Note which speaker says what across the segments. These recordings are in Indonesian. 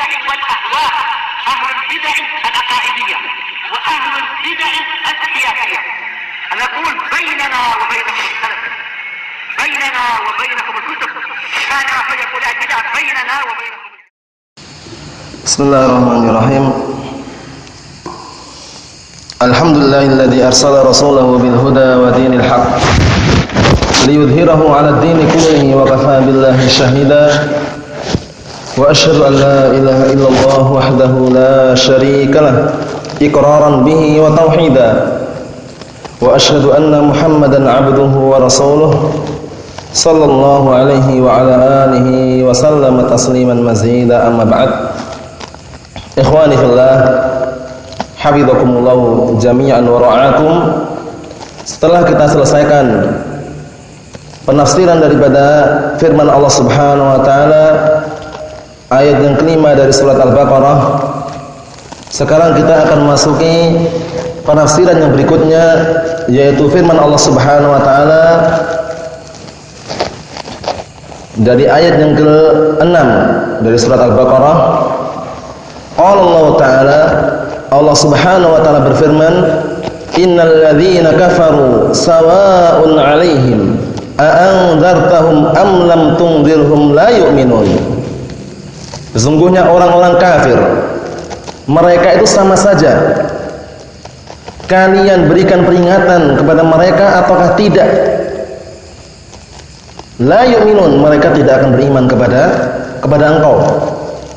Speaker 1: البدع والأهواء، أهل البدع العقائدية وأهل البدع السياسية. نقول بيننا وبينكم السلف، بيننا وبينكم الكتب، كان فيقول البدع بيننا وبينكم.
Speaker 2: بسم الله الرحمن الرحيم. الحمد لله الذي أرسل رسوله بالهدى ودين الحق ليظهره على الدين كله وكفى بالله شهيدا وأشهد أن لا إله إلا الله وحده لا شريك له إقرارا به وتوحيدا وأشهد أن محمدا عبده ورسوله صلى الله عليه وعلى آله وسلم تسليما مزيدا. أما بعد. Ikhwani fillah, hafizakumullah jami'an wa ra'akum. Setelah kita selesaikan penafsiran daripada firman Allah Subhanahu wa taala ayat yang kelima dari surat Al-Baqarah, sekarang kita akan memasuki penafsiran yang berikutnya, yaitu firman Allah Subhanahu wa taala dari ayat yang ke-6 dari surat Al-Baqarah. Allah Ta'ala, Allah Subhanahu wa taala berfirman, innal ladzina kafaru sawa'un 'alaihim a anzartahum am lam tunzirhum la yu'minun. Sesungguhnya orang-orang kafir, mereka itu sama saja, kalian berikan peringatan kepada mereka ataukah tidak, la yu'minun, mereka tidak akan beriman kepada engkau.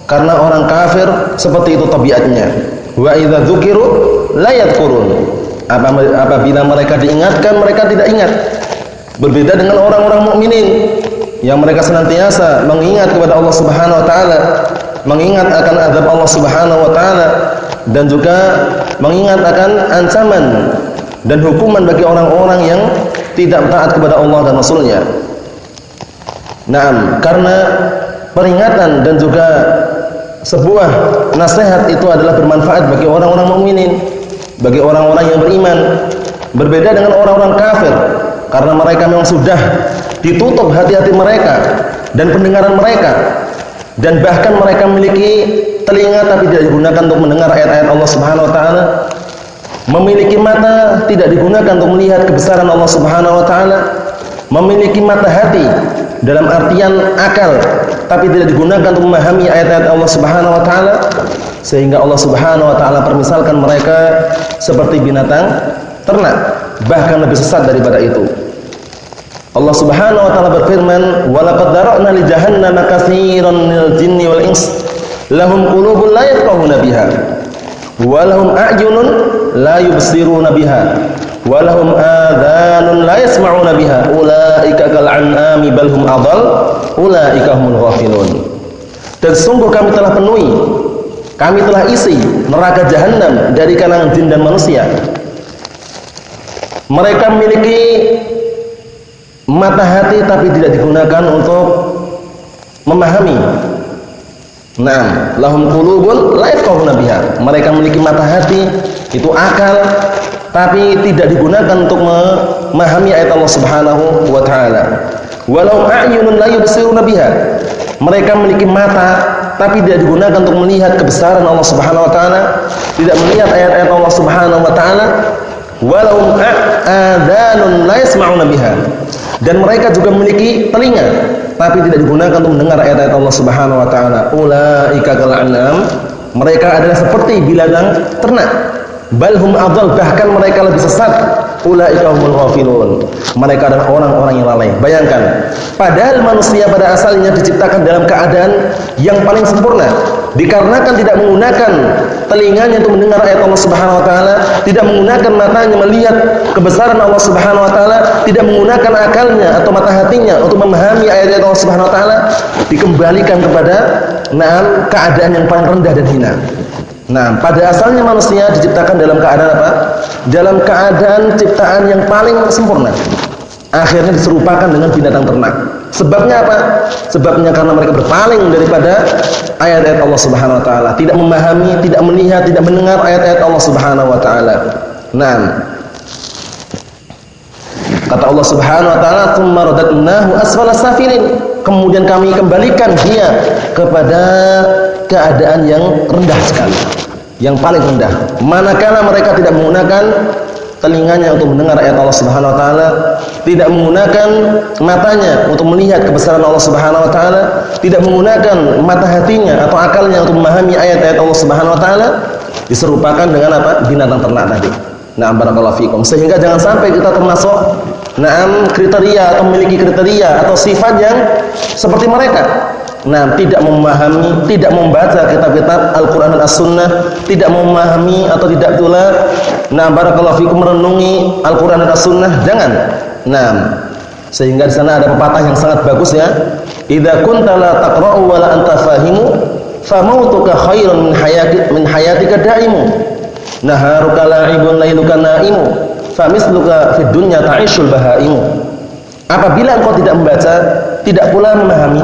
Speaker 2: Karena orang kafir seperti itu tabiatnya. Wa idza dzukiru la yadhkurun. Apabila mereka diingatkan, mereka tidak ingat. Berbeda dengan orang-orang mukminin yang mereka senantiasa mengingat kepada Allah Subhanahu wa taala, mengingat akan azab Allah Subhanahu wa taala, dan juga mengingat akan ancaman dan hukuman bagi orang-orang yang tidak taat kepada Allah dan Rasul-Nya. Naam, karena peringatan dan juga sebuah nasihat itu adalah bermanfaat bagi orang-orang mukminin, bagi orang-orang yang beriman. Berbeda dengan orang-orang kafir, karena mereka memang sudah ditutup hati-hati mereka dan pendengaran mereka, dan bahkan mereka memiliki telinga tapi tidak digunakan untuk mendengar ayat-ayat Allah Subhanahu wa taala, memiliki mata tidak digunakan untuk melihat kebesaran Allah Subhanahu wa taala, memiliki mata hati dalam artian akal tapi tidak digunakan untuk memahami ayat-ayat Allah Subhanahu wa taala, sehingga Allah Subhanahu wa taala permisalkan mereka seperti binatang ternak, bahkan lebih sesat daripada itu. Allah Subhanahu wa taala berfirman, "Wa laqad dara'na li jahannama katsiran minal jinni wal ins lahum qulubun la yafqahuna biha wa lahum a'yunun la yubsiruna biha wa lahum adhanun la yasma'una biha ulaika kal an'ami bal hum adall ulaika humul ghafilun." Dan sungguh kami telah penuhi, kami telah isi neraka jahanam dari kalangan jin dan manusia. Mereka memiliki mata hati tapi tidak digunakan untuk memahami. Nah, lahum qulubun la yafqahuna biha. Mereka memiliki mata hati, itu akal, tapi tidak digunakan untuk memahami ayat Allah Subhanahu wa taala. Walau a'yunun la yubsiruna biha. Mereka memiliki mata tapi tidak digunakan untuk melihat kebesaran Allah Subhanahu wa taala, tidak melihat ayat-ayat Allah Subhanahu wa taala. Walau adhanun la yasma'una biha. Dan mereka juga memiliki telinga tapi tidak digunakan untuk mendengar ayat-ayat Allah Subhanahu wa taala. Ulaika kal an'am. Mereka adalah seperti binatang ternak. Bal hum adall, bahkan mereka lebih sesat. Ulaika humul ghafilun. Mereka adalah orang-orang yang lalai. Bayangkan, padahal manusia pada asalnya diciptakan dalam keadaan yang paling sempurna, dikarenakan tidak menggunakan telinganya untuk mendengar ayat Allah Subhanahu wa taala, tidak menggunakan matanya melihat kebesaran Allah Subhanahu wa taala, tidak menggunakan akalnya atau mata hatinya untuk memahami ayat-ayat Allah Subhanahu wa taala, dikembalikan kepada keadaan yang paling rendah dan hina. Nah, pada asalnya manusia diciptakan dalam keadaan apa? Dalam keadaan ciptaan yang paling sempurna. Akhirnya diserupakan dengan binatang ternak. Sebabnya apa? Sebabnya karena mereka berpaling daripada ayat-ayat Allah Subhanahu wa taala, tidak memahami, tidak melihat, tidak mendengar ayat-ayat Allah Subhanahu wa taala. Nah, kata Allah Subhanahu wa taala, "Tsumma radadnahu asfala safilin." Kemudian kami kembalikan dia kepada keadaan yang rendah sekali, yang paling rendah. Manakala mereka tidak menggunakan telinganya untuk mendengar ayat Allah Subhanahu wa taala, tidak menggunakan matanya untuk melihat kebesaran Allah Subhanahu wa taala, tidak menggunakan mata hatinya atau akalnya untuk memahami ayat-ayat Allah Subhanahu wa taala, diserupakan dengan apa? Binatang ternak tadi. Na'am barakallahu fikum. Sehingga jangan sampai kita termasuk kriteria atau memiliki kriteria atau sifat yang seperti mereka. Tidak memahami, tidak membaca kitab-kitab Al-Qur'an dan As-Sunnah, tidak memahami atau tidak pula barakallahu fikum merenungi Al-Qur'an dan As-Sunnah, jangan. Sehingga di sana ada pepatah yang sangat bagus ya. Idza kunta la taqra'u wa la anta fahimu, famautuka khairun min hayatika da'imu. Naharuka la'ibun lailuka na'imu, famisluka fid dunya ta'ishul bahaimu. Apabila engkau tidak membaca, tidak pula memahami,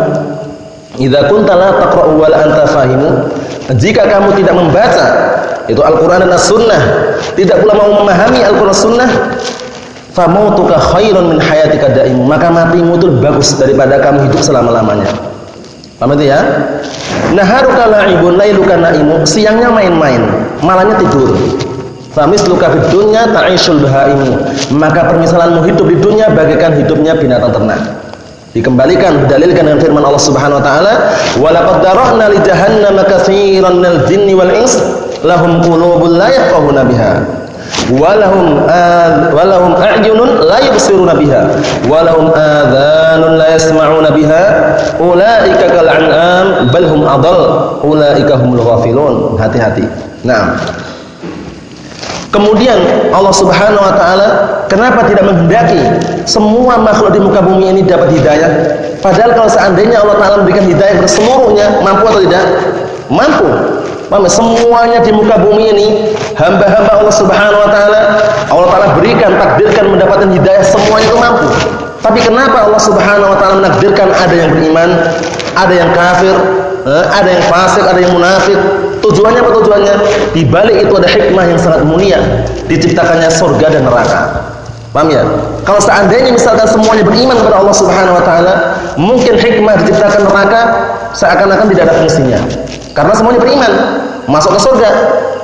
Speaker 2: idza kunta la taqra'u wa la anta fahimu, jika kamu tidak membaca itu Al-Qur'an dan As-Sunnah, tidak pula mau memahami Al-Qur'an Sunnah, famautuka khairun min hayatika da'imu, maka matimu itu bagus daripada kamu hidup selama-lamanya. Paham itu ya? Naharuka la'ibun lailuka na'imu, siangnya main-main, malamnya tidur. Famisluka fid dunya ta'ishul bahaimu, maka permisalanmu hidup di dunia bagaikan hidupnya binatang ternak. Dikembalikan, didalilkan dengan firman Allah Subhanahu wa taala, "Wa laqad dara'na li jahannama katsiran minal jinni wal ins, lahum qulubun la yafqahuna biha, wa lahum a'yunun la yubsiruna biha, wa lahum adhanun la yasma'una biha, ulaika kal an'am bal hum adall, ulaika humul ghafilun." Hati-hati. Kemudian Allah Subhanahu wa taala kenapa tidak menghendaki semua makhluk di muka bumi ini dapat hidayah? Padahal kalau seandainya Allah taala memberikan hidayah kepada seluruhnya, mampu atau tidak? Mampu. Semuanya di muka bumi ini hamba-hamba Allah Subhanahu wa taala, Allah taala berikan, takdirkan mendapatkan hidayah, semuanya itu mampu. Tapi kenapa Allah Subhanahu wa taala menakdirkan ada yang beriman, ada yang kafir, ada yang fasik, ada yang munafik? Tujuannya apa tujuannya? Di balik itu ada hikmah yang sangat mulia, diciptakannya surga dan neraka. Paham ya? Kalau seandainya misalkan semuanya beriman kepada Allah Subhanahu wa taala, mungkin hikmah diciptakan neraka seakan-akan tidak ada fungsinya. Karena semuanya beriman, masuk ke surga.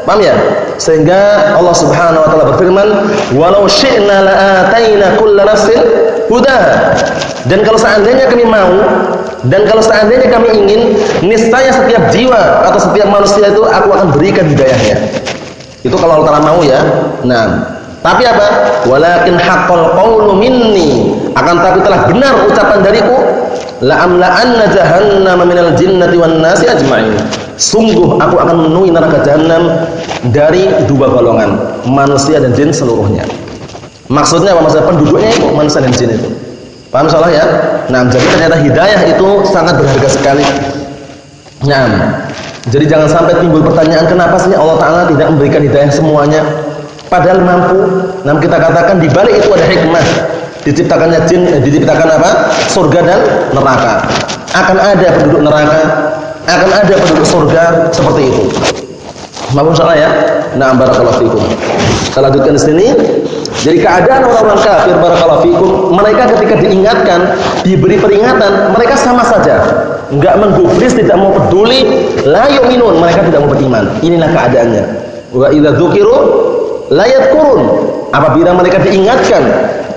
Speaker 2: Paham ya? Sehingga Allah Subhanahu wa taala berfirman, "Walau syi'na la'ataina kulla nafsin hudaha." Dan kalau seandainya kami mau, dan kalau seandainya kami ingin, niscaya setiap jiwa atau setiap manusia itu aku akan berikan hidayahnya. Itu kalau Allah Ta'ala mau ya. Tapi apa? Walakin haqqal qawlu minni, akan tapi telah benar ucapan dariku, la'amla'anna jahannama minal jinnati wan nasi ajma'in. Sungguh aku akan memenuhi neraka jahanam dari dua golongan, manusia dan jin seluruhnya. Maksudnya apa? Maksudnya penduduknya itu manusia dan jin itu. Paham salah ya? Jadi ternyata hidayah itu sangat berharga sekali. Jadi jangan sampai timbul pertanyaan, kenapa sih Allah Ta'ala tidak memberikan hidayah semuanya? Padahal mampu. Kita katakan di balik itu ada hikmah. Diciptakannya jin, diciptakan apa? Surga dan neraka. Akan ada penduduk neraka, akan ada penduduk surga, seperti itu. Maafun salah ya? Barakallahu fikum. Saya lanjutkan di sini. Jadi keadaan orang-orang kafir, barakallahu fikum, mereka ketika diingatkan, diberi peringatan, mereka sama saja, enggak menggubris, tidak mau peduli, la yu'minun, mereka tidak mau beriman. Inilah keadaannya. Wa idza dzukiru la yadhkurun. Apabila mereka diingatkan,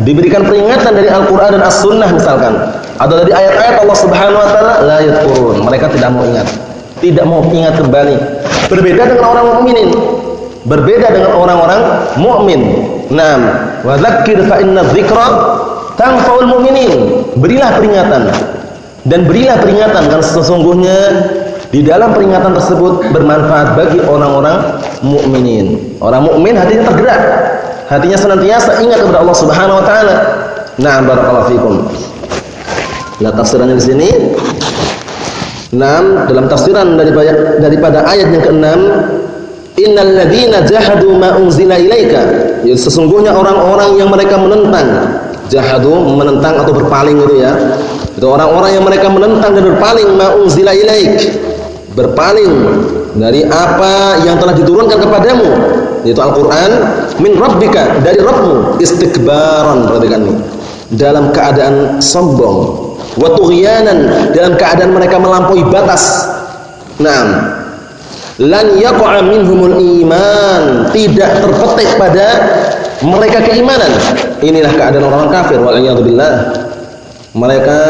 Speaker 2: diberikan peringatan dari Al-Qur'an dan As-Sunnah misalkan, atau dari ayat-ayat Allah Subhanahu wa taala, la yadhkurun, mereka tidak mau ingat, tidak mau ingat kembali. Berbeda dengan orang mukminin, berbeda dengan orang-orang mukmin. Wa dzakir fa inna dzikra tanfa'ul mu'minin. Berilah peringatan, dan berilah peringatan karena sesungguhnya di dalam peringatan tersebut bermanfaat bagi orang-orang mukminin. Orang mukmin hatinya tergerak, hatinya senantiasa ingat kepada Allah Subhanahu wa taala. Barakallahu fikum. Tafsirannya di sini. Dalam tafsiran daripada ayat yang ke-6, innal ladzina jahadu ma unzila ilaika, ya, sesungguhnya orang-orang yang mereka menentang, jahadu menentang atau berpaling itu ya, itu orang-orang yang mereka menentang dan berpaling, ma unzila ilaik, berpaling dari apa yang telah diturunkan kepadamu, yaitu Al-Qur'an, min rabbika, dari Rabbmu, istikbaran, perhatikan ini, dalam keadaan sombong, wa tughyanan, dalam keadaan mereka melampaui batas, Naam. Lan yaqa'a minhumul iman, tidak terpetik pada mereka keimanan. Inilah keadaan orang kafir wal iyad billah. Mereka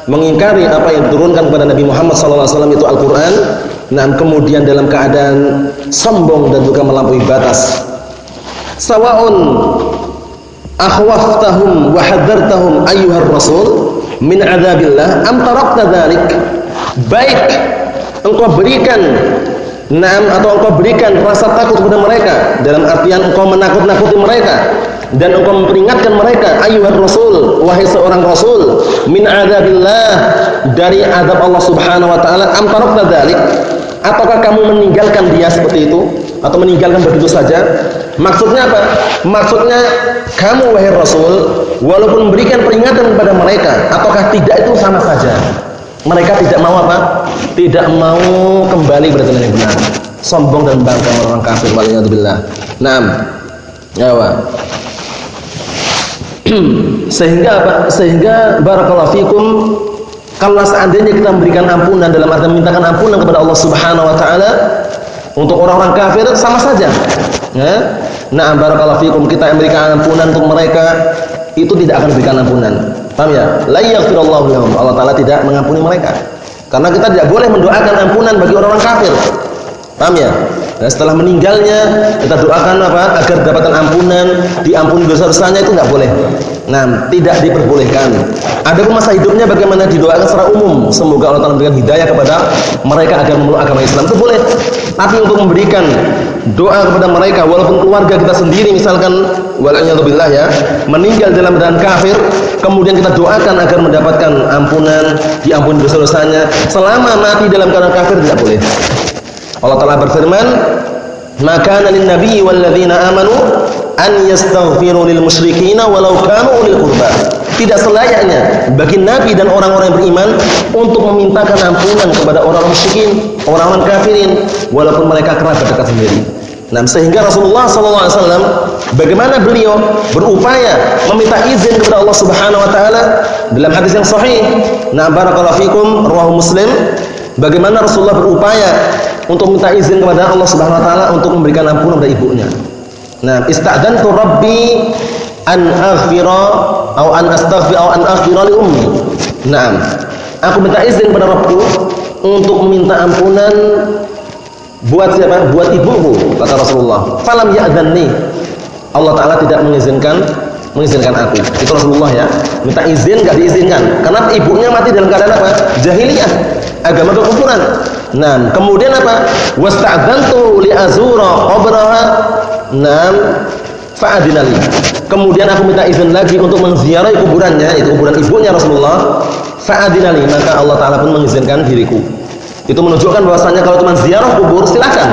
Speaker 2: mengingkari apa yang diturunkan kepada Nabi Muhammad SAW itu Al-Qur'an. Nah, kemudian dalam keadaan sombong dan juga melampaui batas. Sawa'un akhwaftahum wa hadartahum ayyuhar rasul min adzabillah am tarakta dzalik. Baik engkau berikan atau engkau berikan rasa takut kepada mereka, dalam artian engkau menakut-nakuti mereka dan engkau memperingatkan mereka, ayyuhar rasul, wahai seorang rasul, min adzabillah, dari azab Allah Subhanahu wa taala, am tarakta dzalik, ataukah kamu meninggalkan dia seperti itu atau meninggalkan begitu saja? Maksudnya apa? Maksudnya kamu wahai rasul walaupun memberikan peringatan kepada mereka ataukah tidak, itu sama saja. Mereka tidak mau apa? Tidak mau kembali pada jalan yang benar. Sombong dan bangga orang kafir waliyadzubillah. Naam. Ya wa. Sehingga apa? Sehingga barakallahu fikum, kalau seandainya kita memberikan ampunan dalam arti memintakan ampunan kepada Allah Subhanahu wa taala untuk orang-orang kafir, sama saja. Ya. Naam barakallahu fikum, kita memberikan ampunan untuk mereka, itu tidak akan berikan ampunan. Paham ya? La yaghfirullahu lahum. Allah taala tidak mengampuni mereka. Karena kita tidak boleh mendoakan ampunan bagi orang-orang kafir. Paham ya? Dan setelah meninggalnya kita doakan apa? Agar dapatkan ampunan, diampuni dosa-dosanya, itu enggak boleh. Nah, tidak diperbolehkan. Adapun masa hidupnya bagaimana, didoakan secara umum, semoga Allah taala memberikan hidayah kepada mereka agar memeluk agama Islam, itu boleh. Tapi untuk memberikan doa kepada mereka walaupun keluarga kita sendiri misalkan wal'iyadzubillah ya, meninggal dalam keadaan kafir, kemudian kita doakan agar mendapatkan ampunan, diampuni dosa-dosanya, selama mati dalam keadaan kafir tidak boleh. Allah Ta'ala berfirman, maka lin nabiyyi wal ladzina amanu an yastaghfiru lil musyrikina walau kanu ulil qurba. Tidak selayaknya bagi nabi dan orang-orang yang beriman untuk memintakan ampunan kepada orang-orang musyrikin, orang-orang kafirin, walaupun mereka kerabat dekat sendiri. Nah, sehingga Rasulullah SAW bagaimana beliau berupaya meminta izin kepada Allah Subhanahu wa taala dalam hadis yang sahih. Nah, barakallahu fikum, rawahu Muslim, bagaimana Rasulullah berupaya untuk minta izin kepada Allah Subhanahu wa taala untuk memberikan ampunan kepada ibunya. Nah, ista'dzantu rabbi an aghfira atau an astaghfir atau an aghfira li ummi. Naam. Aku minta izin kepada Rabbku untuk meminta ampunan buat siapa? Buat ibuku, kata Rasulullah. Falam ya'dzanni. Allah taala tidak mengizinkan aku. Itu Rasulullah ya. Minta izin enggak diizinkan karena ibunya mati dalam keadaan apa? Jahiliyah, agama kekufuran. Nah, kemudian apa? Wasta'dzantu li azura qabraha. Naam, fa'adinali. Kemudian aku minta izin lagi untuk menziarahi kuburannya, itu kuburan ibunya Rasulullah. Fa'adinali, maka Allah taala pun mengizinkan diriku. Itu menunjukkan bahwasanya kalau cuma ziarah kubur silakan.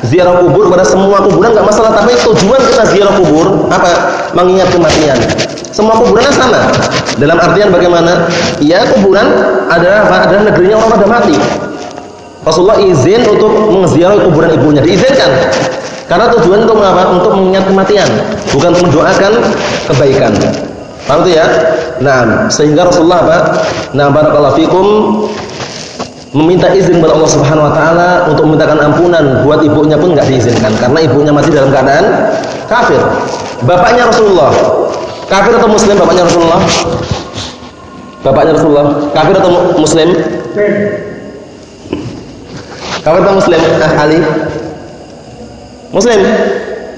Speaker 2: Ziarah kubur pada semua kuburan enggak masalah, tapi tujuan kita ziarah kubur apa? Mengingat kematian. Semua kuburan sama. Dalam artian bagaimana? Ya, kuburan adalah apa? Adalah negerinya orang pada mati. Rasulullah izin untuk menziarahi kuburan ibunya, diizinkan. Karena tujuan untuk apa? Untuk mengingat kematian, bukan untuk mendoakan kebaikan. Paham itu ya? Nah, sehingga Rasulullah apa? Nah, barakallahu fikum, meminta izin kepada Allah Subhanahu wa taala untuk memintakan ampunan buat ibunya pun enggak diizinkan karena ibunya masih dalam keadaan kafir. Bapaknya Rasulullah kafir atau muslim? Bapaknya Rasulullah kafir atau muslim? Kafir atau muslim? Ali? Muslim.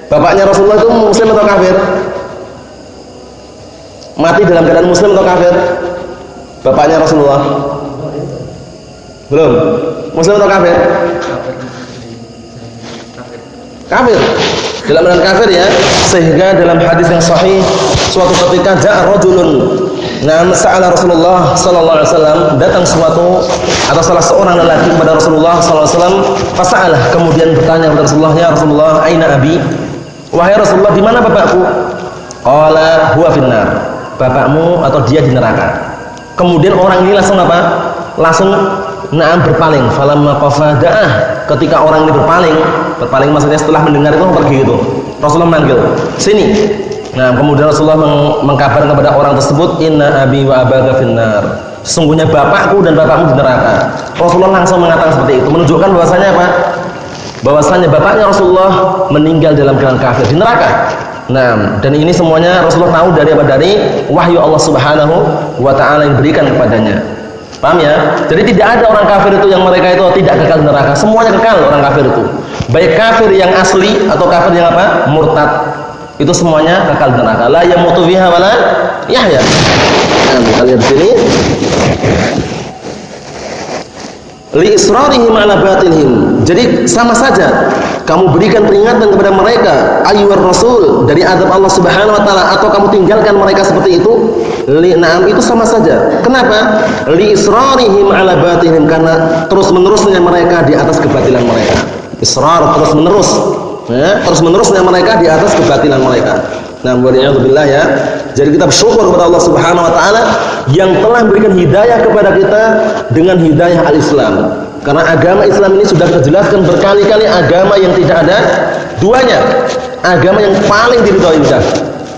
Speaker 2: Bapaknya Rasulullah itu muslim atau kafir? Mati dalam keadaan muslim atau kafir? Bapaknya Rasulullah belum. Muslim atau kafir? Kafir. Dalam keadaan kafir ya. Sehingga dalam hadis yang sahih, suatu ketika ja'a rajulun, nah sa'ala Rasulullah sallallahu alaihi wasallam, datang suatu atau salah seorang lelaki kepada Rasulullah sallallahu alaihi wasallam, fasa'alah, kemudian bertanya kepada Rasulullah, ya Rasulullah, aina abi? Wahai Rasulullah, di mana bapakku? Qala huwa finnar. Bapakmu atau dia di neraka. Kemudian orang ini langsung apa? Langsung berpaling. Falamma qafada'ah, ketika orang ini berpaling maksudnya setelah mendengar itu pergi gitu. Rasulullah manggil, "Sini." Nah, kemudian Rasulullah mengkabarkan kepada orang tersebut, "Inna abi wa abaka finnar." Sesungguhnya bapakku dan bapakmu di neraka. Rasulullah langsung mengatakan seperti itu, menunjukkan bahwasanya apa? Bahwasanya bapaknya Rasulullah meninggal dalam keadaan kafir di neraka. Nah, dan ini semuanya Rasulullah tahu dari apa? Dari wahyu Allah Subhanahu wa taala yang diberikan kepadanya. Paham ya? Jadi tidak ada orang kafir itu yang mereka itu tidak kekal di neraka. Semuanya kekal orang kafir itu. Baik kafir yang asli atau kafir yang apa? Murtad. Itu semuanya kekal di neraka. La yamutu fiha wala yahya. Nah, kita lihat di sini. Li israrihim ala batilihim. Jadi sama saja kamu berikan peringatan kepada mereka ayyuhar rasul dari azab Allah Subhanahu wa taala atau kamu tinggalkan mereka seperti itu. Na'am, itu sama saja. Kenapa? Li israrihim ala batilihim, karena terus-menerusnya mereka di atas kebatilan mereka. Israr terus-menerus. Ya, terus-menerusnya mereka di atas kebatilan mereka. Nah, waliyadzubillah ya. Jadi kita bersyukur kepada Allah Subhanahu wa taala yang telah memberikan hidayah kepada kita dengan hidayah al-Islam. Karena agama Islam ini sudah kita jelaskan berkali-kali, agama yang tidak ada duanya. Agama yang paling diridhoi sudah.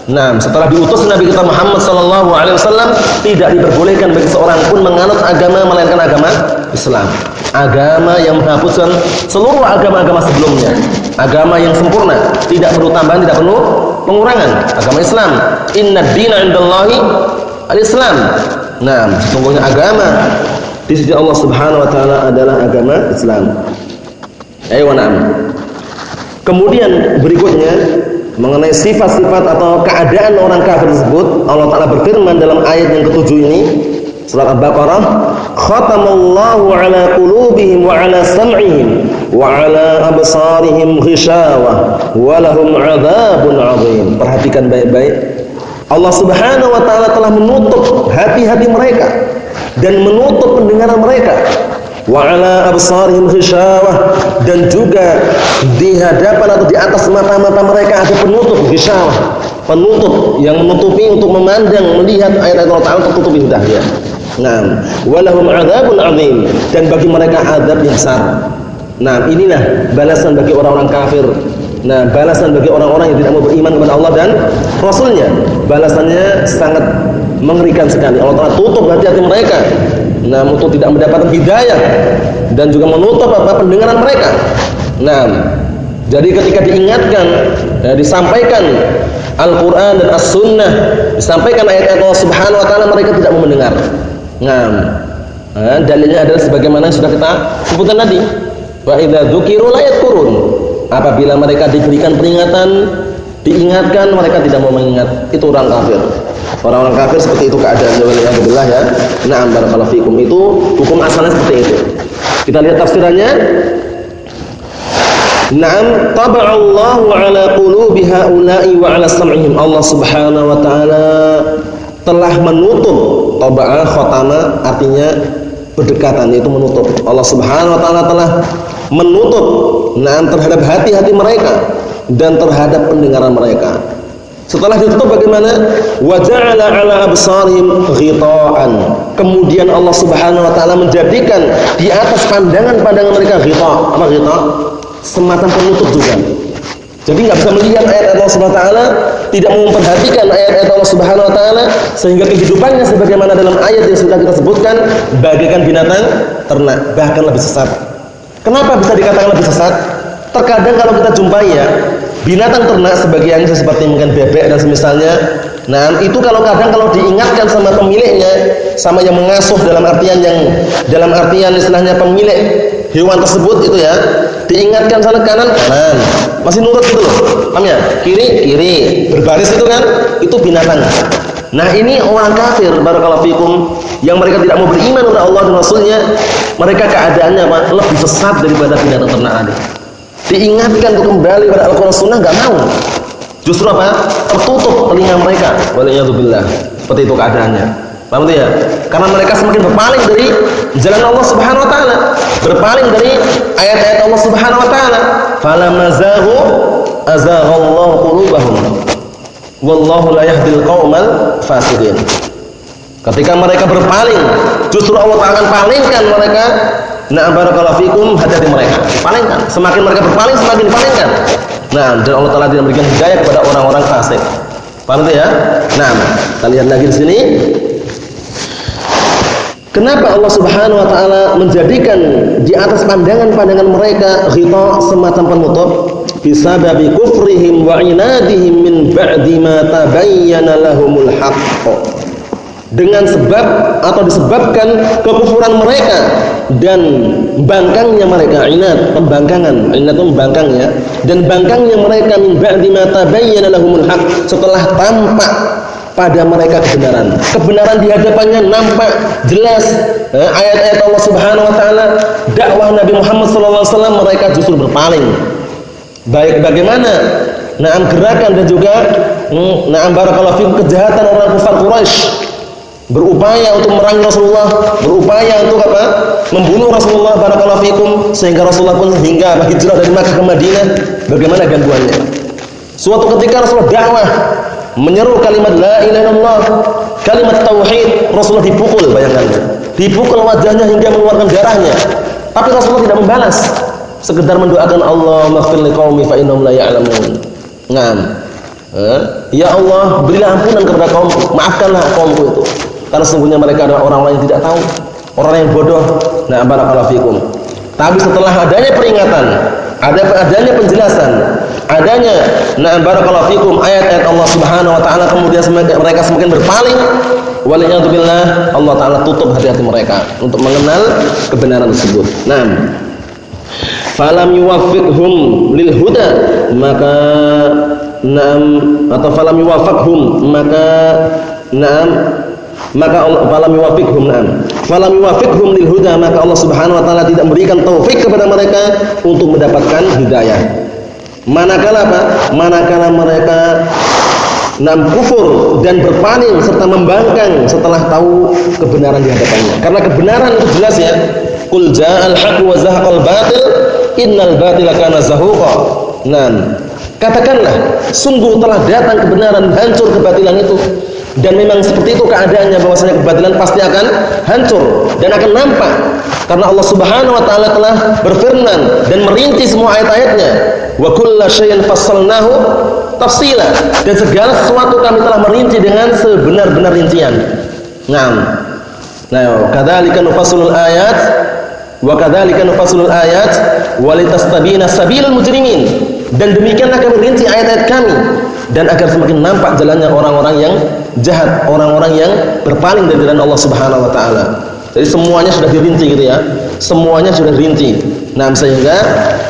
Speaker 2: Nah, setelah diutus Nabi kita Muhammad sallallahu alaihi wasallam, tidak diperbolehkan bagi seorang pun menganut agama melainkan agama Islam. Agama yang menghapuskan seluruh agama-agama sebelumnya. Agama yang sempurna, tidak perlu tambahan, tidak perlu pengurangan. Agama Islam. Innad dina 'indallahi al-Islam. Nah, sesungguhnya agama di sisi Allah Subhanahu wa taala adalah agama Islam. Ayo na'am. Kemudian berikutnya mengenai sifat-sifat atau keadaan orang kafir tersebut, Allah Ta'ala berfirman dalam ayat yang ke-7 ini, surat Al-Baqarah, khatamallahu ala qulubihim wa ala sam'ihim wa ala absarihim ghishawah wa lahum 'adzabun 'adzim. Perhatikan baik-baik. Allah Subhanahu wa taala telah menutup hati-hati mereka dan menutup pendengaran mereka. Wa ala absarihim ghishawah, dan juga di hadapan atau di atas mata-mata mereka ada penutup ghishawah, penutup yang menutupi untuk memandang, melihat ayat-ayat Allah Ta'ala tertutupi sudah ya. Nah, walahum 'adzabun 'adzim, dan bagi mereka azab yang besar. Nah, inilah balasan bagi orang-orang kafir. Nah, balasan bagi orang-orang yang tidak mau beriman kepada Allah dan Rasulnya. Balasannya sangat mengerikan sekali. Allah Ta'ala tutup hati-hati mereka. Nah, untuk tidak mendapatkan hidayah dan juga menutup pendengaran mereka. Nah, jadi ketika diingatkan, disampaikan Al-Quran dan As-Sunnah, disampaikan ayat-ayat Allah Subhanahu wa taala, mereka tidak mau mendengar. Nah, dalilnya adalah sebagaimana yang sudah kita sebutkan tadi. Wa idza dzukiru la yadhkurun. Apabila mereka diberikan peringatan, diingatkan, mereka tidak mau mengingat. Itu orang kafir. Orang-orang kafir seperti itu keadaannya, waliyadzubillah ya. Na'am, barakallahu fikum. Itu hukum asalnya seperti itu. Kita lihat tafsirannya. Na'am, taba'allahu ala qulubi haula'i wa ala sam'ihim. Allah Subhanahu wa taala telah menutup. Taba'a khatama artinya berdekatan, yaitu menutup. Allah Subhanahu wa taala telah menutup terhadap hati-hati mereka dan terhadap pendengaran mereka. Setelah ditutup bagaimana? Wa ja'ala 'ala absarihim ghita'an. Kemudian Allah Subhanahu wa taala menjadikan di atas pandangan-pandangan mereka ghita'. Apa ghita'? Semacam penutup juga. Jadi enggak bisa melihat ayat Allah Subhanahu wa taala, tidak memperhatikan ayat-ayat Allah Subhanahu wa taala, sehingga kehidupannya sebagaimana dalam ayat yang sudah kita sebutkan, bagaikan binatang ternak, bahkan lebih sesat. Kenapa bisa dikatakan lebih sesat? Terkadang kalau kita jumpai ya, binatang ternak sebagian seperti mungkin bebek dan semisalnya. Nah, itu kalau kadang kalau diingatkan sama pemiliknya, sama yang mengasuh dalam artian istilahnya pemilik hewan tersebut itu ya, diingatkan sana kanan, masih nurut gitu loh. Paham ya? Kiri, berbaris itu kan, itu binatang. Nah, ini orang kafir barakallahu fikum yang mereka tidak mau beriman kepada Allah dan Rasulnya, mereka keadaannya apa? Lebih sesat daripada binatang ternak tadi. Diingatkan untuk kembali pada Al-Quran Sunnah nggak mau. Justru apa? Tertutup telinga mereka. Waliyadzubillah. Seperti itu keadaannya. Paham itu ya? Karena mereka semakin berpaling dari jalan Allah Subhanahu wa taala, berpaling dari ayat-ayat Allah Subhanahu wa taala. Falamazahu azaghallahu qulubahum. Wallahu la yahdil qaumal fasiqin. Ketika mereka berpaling, justru Allah akan palingkan mereka. Nah, barakallahu fikum, hati-hati mereka. Palingkan. Semakin mereka berpaling, semakin dipalingkan. Nah, dan Allah Ta'ala tidak memberikan hidayah kepada orang-orang fasik. Paham itu ya? Nah, kita lihat lagi di sini. Kenapa Allah Subhanahu wa taala menjadikan di atas pandangan-pandangan mereka ghita semacam penutup? Bisababi kufrihim wa inadihim min ba'di ma tabayyana lahumul haqq. Dengan sebab atau disebabkan kekufuran mereka dan bangkangnya mereka, inad, pembangkangan, inad itu membangkang ya, dan bangkangnya mereka min ba'di ma tabayyana lahumul haqq, setelah tampak pada mereka kebenaran. Kebenaran di hadapannya nampak jelas. Ayat-ayat Allah Subhanahu wa taala, dakwah Nabi Muhammad sallallahu alaihi wasallam, mereka justru berpaling. Baik bagaimana gerakan dan juga barakallahu fikum kejahatan orang kafir Quraisy berupaya untuk merangi Rasulullah, berupaya untuk apa? Membunuh Rasulullah barakallahu fikum, sehingga Rasulullah pun hingga hijrah dari Makkah ke Madinah. Bagaimana gangguannya? Suatu ketika Rasulullah dakwah menyeru kalimat la ilaha illallah, kalimat tauhid, Rasulullah dipukul, bayangkan. Dipukul wajahnya hingga mengeluarkan darahnya. Tapi Rasulullah tidak membalas, sekedar mendoakan Allahumma ighfir liqaumi fa innahum la ya'lamun. Ya Allah, berilah ampunan kepada kaumku, maafkanlah kaumku itu, karena sesungguhnya mereka adalah orang-orang yang tidak tahu, orang yang bodoh. Barakallahu fikum. Tapi setelah adanya peringatan, adanya penjelasan, adanya barakallahu fikum ayat-ayat Allah Subhanahu wa taala, kemudian mereka semakin berpaling. Waliyadzubillah, Allah taala tutup hati-hati mereka untuk mengenal kebenaran tersebut. Falam yuwaffiqhum lil huda, maka falam yuwaffiqhum, falam yuwaffiqhum lil huda, maka Allah Subhanahu wa taala tidak memberikan taufik kepada mereka untuk mendapatkan hidayah. Manakala mereka kufur dan berpaling serta membangkang setelah tahu kebenaran di hadapannya. Karena kebenaran itu jelas ya. Qul ja'al haqqu wa zahaqal batil innal batila kana zahuqa. Katakanlah, sungguh telah datang kebenaran, hancur kebatilan itu. Dan memang seperti itu keadaannya, bahwasanya kebatilan pasti akan hancur dan akan nampak. Karena Allah Subhanahu wa taala telah berfirman dan merinci semua ayat-ayatnya. Wa kullu syai'in fassalnahu tafsila, dan segala sesuatu kami telah merinci dengan sebenar-benar rincian. Kadzalika nufassilul ayat wa kadzalika nufassilul ayat walitastabina sabilul mujrimin. Dan demikianlah kami rinci ayat-ayat kami, dan agar semakin nampak jalannya orang-orang yang jahat, orang-orang yang berpaling dari jalan Allah Subhanahu wa taala. Jadi semuanya sudah dirinci gitu ya. Semuanya sudah dirinci. Sehingga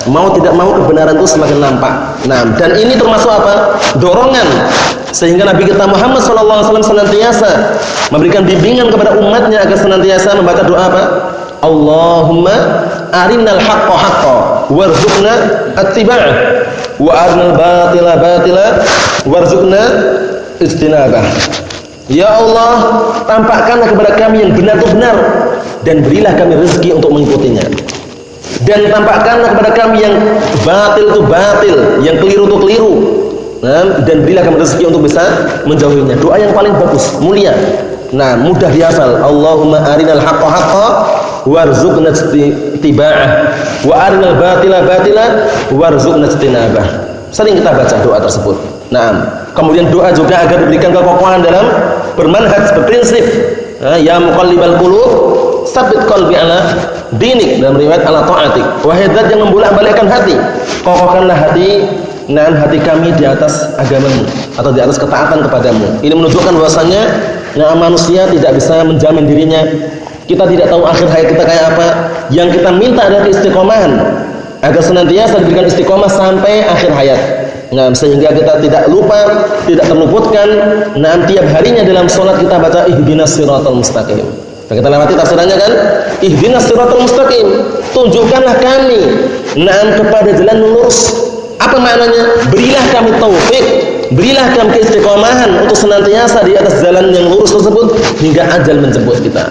Speaker 2: mau tidak mau kebenaran itu semakin nampak. Dan ini termasuk apa? Dorongan sehingga Nabi kita Muhammad SAW senantiasa memberikan bimbingan kepada umatnya agar senantiasa membaca doa apa? Allahumma arinal haqqa haqqa warzuqna attiba'ah wa arinal batila batila warzuqna ijtinabah. Ya Allah, tampakkanlah kepada kami yang benar itu benar, dan berilah kami rezeki untuk mengikutinya. Dan tampakkanlah kepada kami yang batil itu batil, yang keliru itu keliru, dan berilah kami rezeki untuk bisa menjauhinya. Doa yang paling bagus, mulia, mudah dihafal. Allahumma arinal haqqa haqqa warzuqna ittiba'ah wa arinal batila batila warzuqna ijtinabah. Sering kita baca doa tersebut. Kemudian doa juga agar diberikan kekokohan dalam bermanhaj, berprinsip. Ya muqallibal qulub, tsabbit qalbi ala dinik, dalam riwayat ala ta'atik. Wahai zat yang membolak-balikkan hati, kokohkanlah hati kami di atas agamamu atau di atas ketaatan kepadamu. Ini menunjukkan bahwasanya manusia tidak bisa menjamin dirinya. Kita tidak tahu akhir hayat kita kayak apa. Yang kita minta adalah keistiqomahan, agar senantiasa diberikan istiqomah sampai akhir hayat. Sehingga kita tidak lupa, tidak terluputkan. Tiap harinya dalam sholat kita baca ihdinas siratal mustaqim. Kita lewati tafsirannya kan? Ihdinas siratal mustaqim. Tunjukkanlah kami kepada jalan lurus. Apa maknanya? Berilah kami taufik, berilah kami keistiqomahan untuk senantiasa di atas jalan yang lurus tersebut hingga ajal menjemput kita.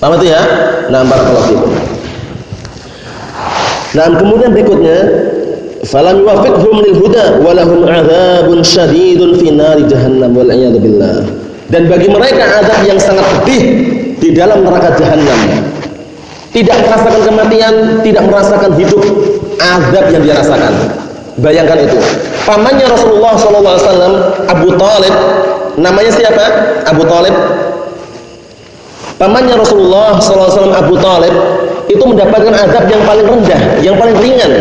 Speaker 2: Paham itu ya? Barakallahu fikum. Kemudian berikutnya, falam yuwaffiqhum lil huda wa lahum 'adzabun syadidun fi nari jahannam wal a'yadu billah. Dan bagi mereka azab yang sangat pedih di dalam neraka jahannam. Tidak merasakan kematian, tidak merasakan hidup, azab yang dia rasakan. Bayangkan itu. Pamannya Rasulullah SAW, Abu Talib, namanya siapa? Abu Talib. pamannya Rasulullah SAW Abu Thalib itu mendapatkan adab yang paling rendah, yang paling ringan.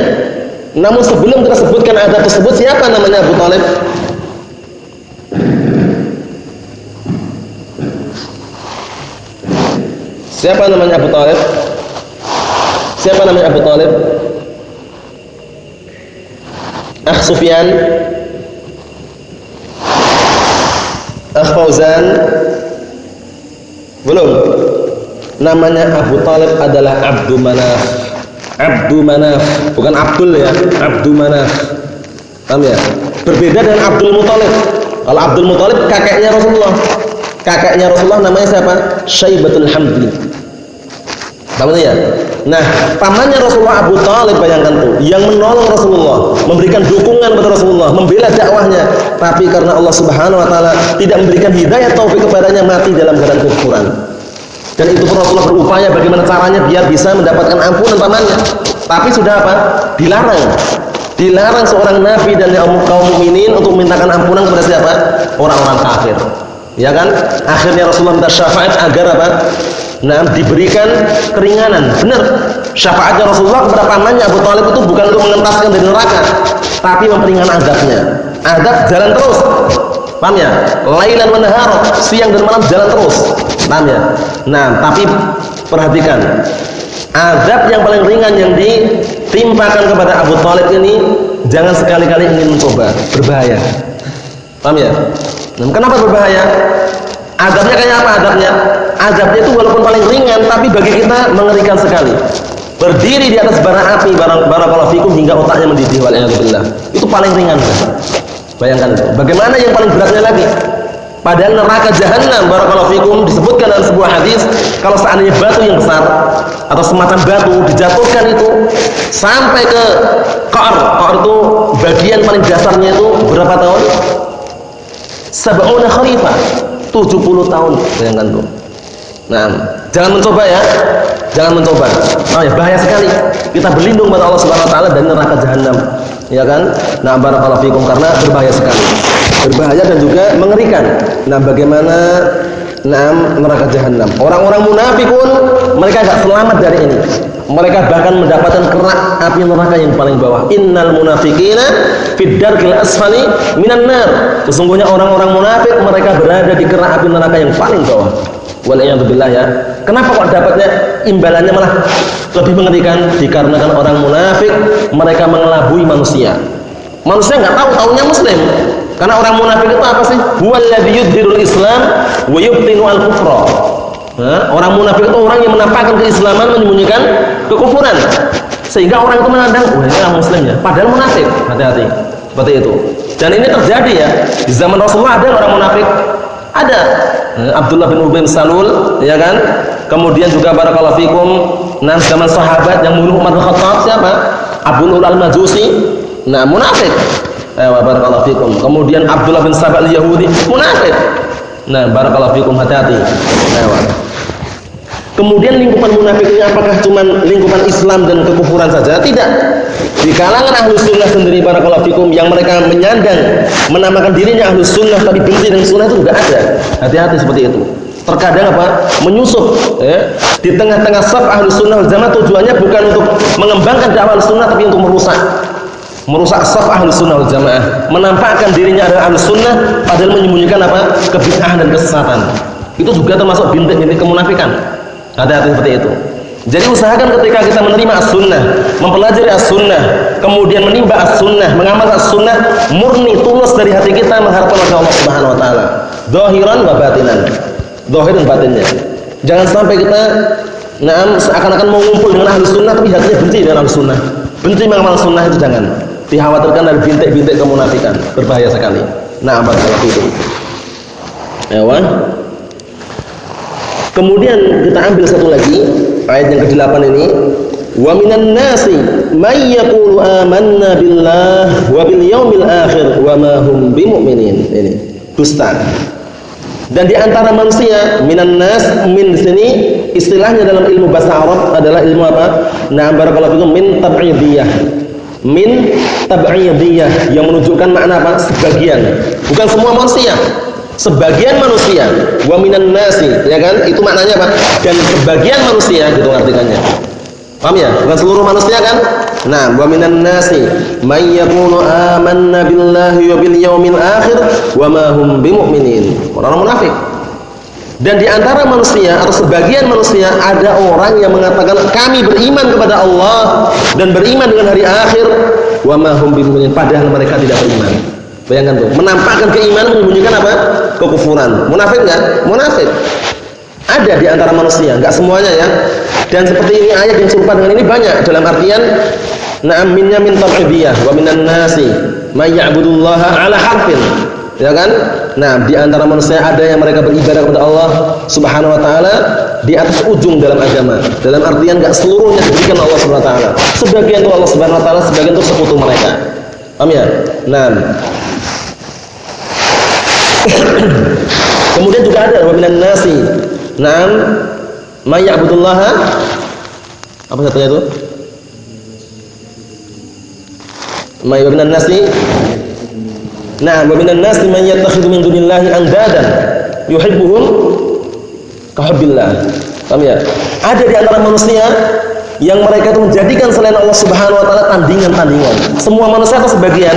Speaker 2: Namun sebelum kita sebutkan adab tersebut, siapa namanya Abu Thalib? Siapa namanya Abu Thalib? Siapa namanya Abu Thalib? Sufyan, Fauzan, belum. Namanya Abu Thalib adalah Abdu Manaf. Abdu Manaf, bukan Abdul ya, Abdu Manaf. Paham ya? Berbeda dengan Abdul Muthalib. Kalau Abdul Muthalib kakeknya Rasulullah. Kakeknya Rasulullah namanya siapa? Syaibatul Hamdi. Paham ya? Nah, pamannya Rasulullah Abu Thalib, bayangkan tuh, yang menolong Rasulullah, memberikan dukungan kepada Rasulullah, membela dakwahnya, tapi karena Allah Subhanahu wa taala tidak memberikan hidayah taufik kepadanya, mati dalam keadaan kekufuran. Dan itu pun Rasulullah berupaya bagaimana caranya biar bisa mendapatkan ampunan pamannya. Tapi sudah apa? Dilarang. Dilarang seorang nabi dan kaum mukminin untuk memintakan ampunan kepada siapa? Orang-orang kafir. Ya kan? Akhirnya Rasulullah minta syafaat agar apa? Nah, diberikan keringanan. Benar. Syafaatnya Rasulullah kepada pamannya Abu Thalib itu bukan untuk mengentaskan dari neraka, tapi memperingan azabnya. Azab jalan terus. Paham ya? Lailan wa nahar, siang dan malam jalan terus. Paham ya? Nah, tapi perhatikan. Azab yang paling ringan yang ditimpakan kepada Abu Thalib ini jangan sekali-kali ingin mencoba, berbahaya. Paham ya? Nah, kenapa berbahaya? Azabnya kayak apa azabnya? Azabnya itu walaupun paling ringan, tapi bagi kita mengerikan sekali. Berdiri di atas bara api, barakallahu fikum, hingga otaknya mendidih, wal'iyadzubillah. Itu paling ringan. Bayangkan itu. Bagaimana yang paling beratnya lagi? Padahal neraka jahanam, barakallahu fikum, disebutkan dalam sebuah hadis, kalau seandainya batu yang besar atau semacam batu dijatuhkan itu sampai ke qa'r. Qa'r itu bagian paling dasarnya itu berapa tahun? 70 khalifah. 70 tahun, bayangkan tuh. Nah, jangan mencoba ya. Jangan mencoba. Oh ya, bahaya sekali. Kita berlindung pada Allah Subhanahu wa taala dari neraka jahanam. Ya kan? Nah, barakallahu fikum, karena berbahaya sekali. Berbahaya dan juga mengerikan. Nah, bagaimana neraka jahanam? Orang-orang munafik pun mereka enggak selamat dari ini. Mereka bahkan mendapatkan kerak api neraka yang paling bawah. Innal munafiqina fid darkil asfali minan nar. Sesungguhnya orang-orang munafik mereka berada di kerak api neraka yang paling bawah. Wal'iyadzubillah ya. Kenapa kok dapatnya imbalannya malah lebih mengerikan? Dikarenakan orang munafik mereka mengelabui manusia. Manusia enggak tahu, taunya muslim. Karena orang munafik itu apa sih? Huwallazi yudhirul Islam wa yubtinu al-kufra. Orang munafik itu orang yang menampakkan keislaman, menyembunyikan kekufuran. Sehingga orang itu menandang, wah ini orang muslim ya, padahal munafik. Hati-hati. Seperti itu. Dan ini terjadi ya. Di zaman Rasulullah ada orang munafik. Ada. Abdullah bin Ubay bin Salul, ya kan? Kemudian juga barakallahu fikum, zaman sahabat yang membunuh Umar bin Khattab siapa? Abu Lu'lu'ah al-Majusi. Nah, munafik. Barakallahu fikum. Kemudian Abdullah bin Sabah al-Yahudi, munafik. Nah, barakallahu fikum, hati-hati. Kemudian lingkupan munafik ini apakah cuma lingkupan Islam dan kekufuran saja? Tidak. Di kalangan ahlus sunnah sendiri, barakallahu fikum, yang mereka menyandang, menamakan dirinya ahlus sunnah tapi benci dengan sunnah itu juga ada. Hati-hati seperti itu. Terkadang apa? Menyusup ya. Di tengah-tengah saf ahlus sunnah wal jamaah, tujuannya bukan untuk mengembangkan dakwah ahlus sunnah tapi untuk merusak saf ahlus sunnah wal jamaah, menampakkan dirinya adalah ahlus sunnah padahal menyembunyikan apa? Kebid'ahan dan kesesatan. Itu juga termasuk bintik-bintik kemunafikan. Hati-hati seperti itu. Jadi usahakan ketika kita menerima as-sunnah, mempelajari as-sunnah, kemudian menimba as-sunnah, mengamal as-sunnah, murni tulus dari hati kita mengharapkan Allah Subhanahu wa taala, zahiran wa batinan. Zahir dan batinnya. Jangan sampai kita seakan-akan mau ngumpul dengan ahli sunnah tapi hatinya benci dengan ahli sunnah. Benci mengamal sunnah itu jangan. Dikhawatirkan dari bintik-bintik kemunafikan, berbahaya sekali. Nah, barakallahu fikum. Ya, kemudian kita ambil satu lagi ayat yang ke-8 ini, wa minan nasi may yaqulu amanna billah wa bil yaumil akhir wa ma hum bimumin. Ini dusta. Dan di antara manusia, minan nas, min di sini istilahnya dalam ilmu bahasa Arab adalah ilmu apa? Nah, barakallahu fikum, min tab'idiyah. Min tab'idiyah yang menunjukkan makna apa? Sebagian. Bukan semua manusia. Sebagian manusia, wa minan nasi, ya kan? Itu maknanya apa? Dan sebagian manusia gitu artikannya. Paham ya? Bukan seluruh manusia kan? Nah, wa minan nasi may yaqulu amanna billahi wa bil yaumil akhir wa ma hum bimumin. Orang munafik. Dan di antara manusia atau sebagian manusia ada orang yang mengatakan kami beriman kepada Allah dan beriman dengan hari akhir, wa ma hum bimumin, padahal mereka tidak beriman. Bayangkan tuh, menampakkan keimanan menyembunyikan apa? Kekufuran. Munafik enggak? Munafik. Ada di antara manusia, enggak semuanya ya. Dan seperti ini ayat yang serupa dengan ini banyak, dalam artian na'am minnya min tab'idiyah wa minan nasi may ya'budullaha ala harfin. Ya kan? Nah, di antara manusia ada yang mereka beribadah kepada Allah Subhanahu wa taala di atas ujung dalam agama. Dalam artian enggak seluruhnya diberikan Allah Subhanahu wa taala. Sebagian itu Allah Subhanahu wa taala, sebagian itu sekutu mereka. Paham ya? Nah. Kemudian juga ada wa minan nasi. Naam, may ya'budullaha, apa satunya itu? May wa minan nasi. Nah, wa minan nasi man yattakhidhu min dunillahi andadan yuhibbuhum ka hubbillah. Paham ya? Ada di antara manusia yang mereka itu menjadikan selain Allah Subhanahu wa taala tandingan-tandingan. Semua manusia atau sebagian?